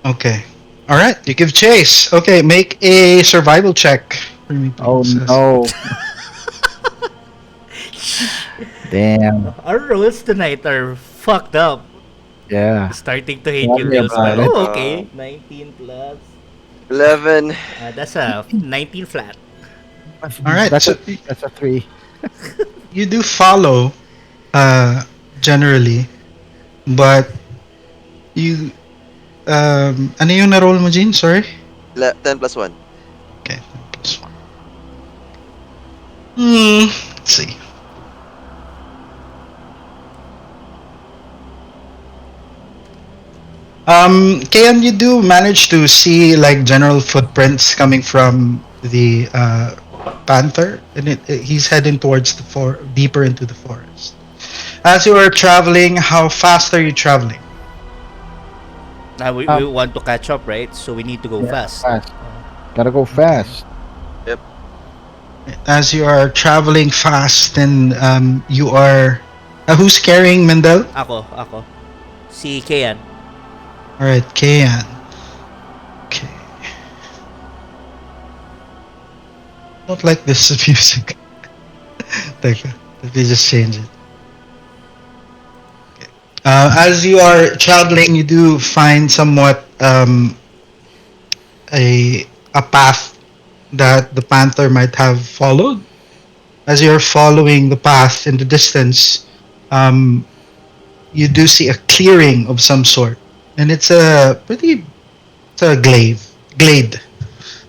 Okay. All right. You give chase. Okay. Make a survival check for me, Oh please. no. Damn. Our rolls tonight are fucked up. Yeah. Starting to hate Tell you me real about fast. it. Oh, okay. 19 plus. 11. That's a 19 flat. All right. That's So that's a 3. you do follow, generally, but you Ano yung na-roll mo, Jean? Sorry? 10 plus 1. Okay. Plus one. Let's see. Can you do manage to see like general footprints coming from the panther, and he's heading towards the deeper into the forest. As you are traveling, how fast are you traveling? We Um, want to catch up, right? So we need to go yeah, fast. fast. Gotta go Okay. fast. Yep. As you are traveling fast, and you are who's carrying Mendel? Ako. Si Kian. All right, Kayan. Okay. Don't like this music. Teka, let me just change it. As you are traveling, you do find somewhat a path that the panther might have followed. As you're following the path in the distance, um, you do see a clearing of some sort, and it's a glade,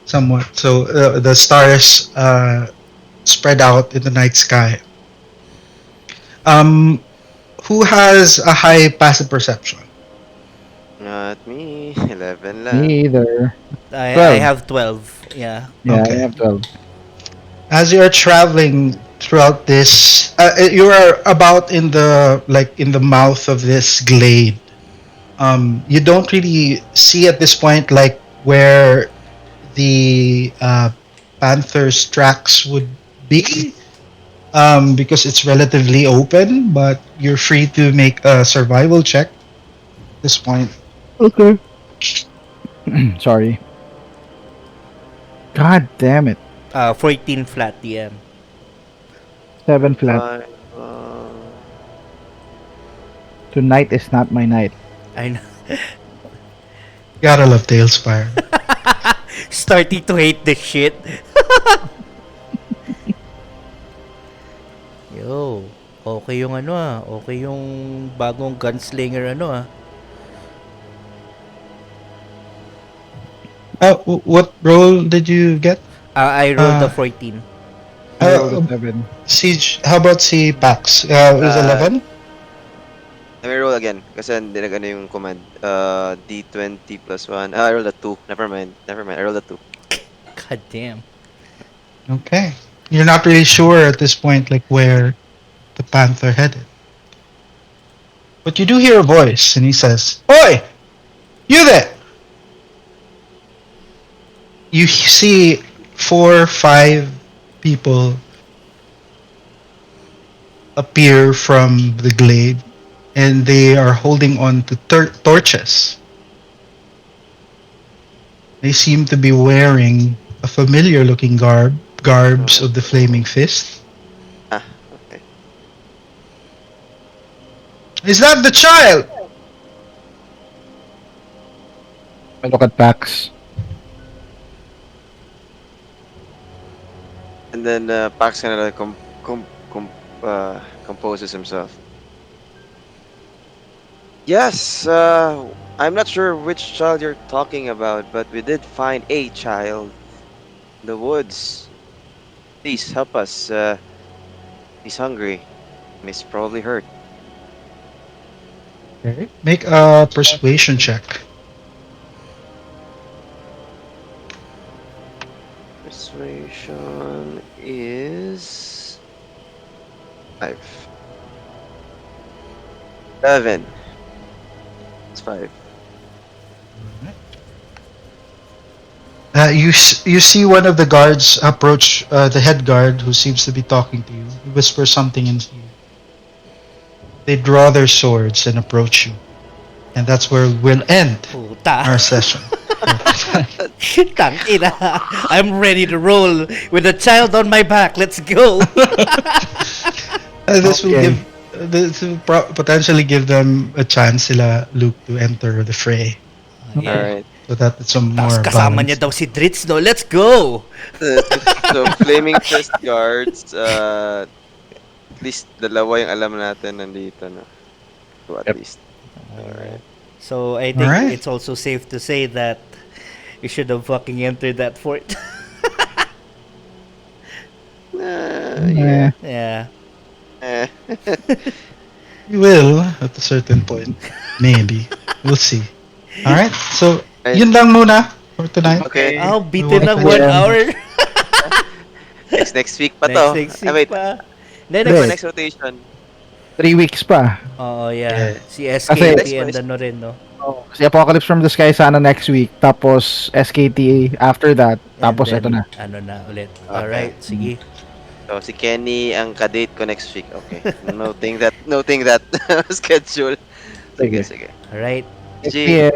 somewhat. So the stars spread out in the night sky. Um, who has a high passive perception? Not me. 11 lang. Me either. I 12. have 12. Yeah. Yeah, I Okay. have 12. As you're traveling throughout this, you are about in the in the mouth of this glade. You don't really see at this point like where the panther's tracks would be, because it's relatively open. But you're free to make a survival check at this point. Okay. Sorry. God damn it. 14 flat DM. 7 flat. Survival. Tonight is not my night. I know. Gotta love Tailspire. Starting to hate this shit. Yo. Okay yung ano ah. Okay yung bagong gunslinger ano ah. What role did you get? I rolled the Uh, 14. I rolled a uh, 7. Siege. How about si Pax? Is Uh, 11? Let me roll again. Kasi hindi na gano yung command. D20 plus 1. I rolled a 2. Never mind. I rolled a 2. God damn. Okay. You're not really sure at this point, like where the panther headed. But you do hear a voice, and he says, "Oi, you there!" You see 4, 5 people appear from the glade, and they are holding on to torches. They seem to be wearing a familiar-looking garbs of the Flaming Fist. Ah, okay. Is that the child? I look at Pax. And then Pax kind of composes himself. Yes, I'm not sure which child you're talking about, but we did find a child in the woods. Please help us. He's hungry. He's probably hurt. Okay. Make a persuasion check. Persuasion is 5. 7. It's 5. You see one of the guards approach the head guard, who seems to be talking to you. He whispers something into you. They draw their swords and approach you, and that's where we'll end Puta. our session. Tangina. I'm ready to roll with a child on my back. Let's go. This will Okay. give this will potentially give them a chance, sila Luke, to enter the fray, Yeah. Alright. so that it's a Tapos more kasama niya balanced. daw si Dritz, no? Let's go! So, Flaming Fist Guards, at least dalawa yung alam natin nandito, no? So, at Yep. least. Alright. So I All think right. it's also safe to say that you should have fucking entered that fort. Eh, Yeah. Yeah. Eh. We will at a certain point. Maybe. We'll see. All right. So, Right. yun lang muna for tonight. Okay. Oh, We bitin won't ng next, one mention um, hour. Next week pa next to. next Ah, week wait. pa. Hindi, Ano ba hindi, next... next rotation? 3 weeks pa. Oo, yeah. Yeah. Si Kasi, Next SKT one and is ano rin, no? oh, si Apocalypse from the Sky sana next week. Tapos, SKTA after that. And Tapos, eto then, na. ano na ulit. okay. Alright, sige. So si Kenny ang kadate ko next week. Okay. Noting that schedule. Sige, Sige. sige. Alright. Thank G. you.